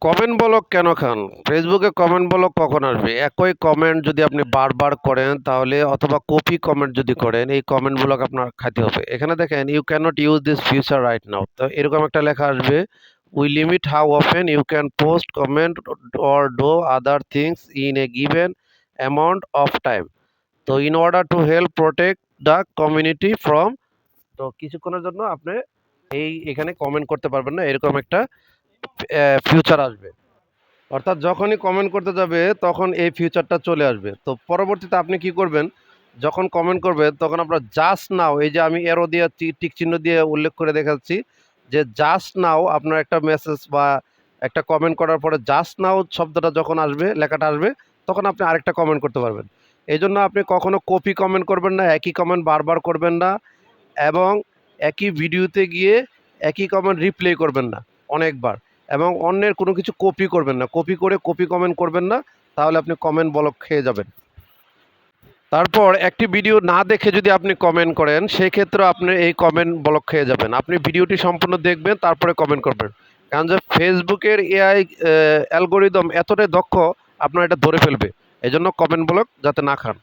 Comment block কেন খান? ফেসবুকে comment block কখন আসবে? একই কমেন্ট যদি আপনি বারবার করেন তাহলে অথবা কপি কমেন্ট যদি করেন এই কমেন্ট ব্লক আপনার খাইতে হবে। এখানে দেখেন you can't use this feature right now. তো এরকম একটা লেখা আসবে we limit how often you can post comment or do other things in a given amount of time. তো in order to help protect the community from, তো কিছুক্ষণের জন্য আপনি এখানে কমেন্ট করতে পারবেন না, এরকম একটা ফিউচার আসবে। অর্থাৎ যখনই কমেন্ট করতে যাবে তখন এই ফিউচারটা চলে আসবে। তো পরবর্তীতে আপনি কি করবেন, যখন কমেন্ট করবেন তখন আপনার জাস্ট নাও, এই যে আমি এরো দিয়ে টিক চিহ্ন দিয়ে উল্লেখ করে দেখাচ্ছি যে জাস্ট নাও, আপনার একটা মেসেজ বা একটা কমেন্ট করার পরে জাস্ট নাও শব্দটা যখন আসবে, লেখাটা আসবে, তখন আপনি আরেকটা কমেন্ট করতে পারবেন। এই জন্য আপনি কখনো কপি কমেন্ট করবেন না, একই কমেন্ট বারবার করবেন না, এবং একই ভিডিওতে গিয়ে একই কমেন্ট রিপ্লে করবেন না অনেকবার, এবং অন্যের কোনো কিছু কপি করবেন না, কপি করে কপি কমেন্ট করবেন না, তাহলে আপনি কমেন্ট ব্লক খেয়ে যাবেন। তারপর একটি ভিডিও না দেখে যদি আপনি কমেন্ট করেন সেক্ষেত্রে আপনি এই কমেন্ট ব্লক খেয়ে যাবেন। আপনি ভিডিওটি সম্পূর্ণ দেখবেন তারপরে কমেন্ট করবেন, কারণ যে ফেসবুকের এআই অ্যালগোরিদম এতটাই দক্ষ আপনার এটা ধরে ফেলবে। এই জন্য কমেন্ট ব্লক যাতে না খান।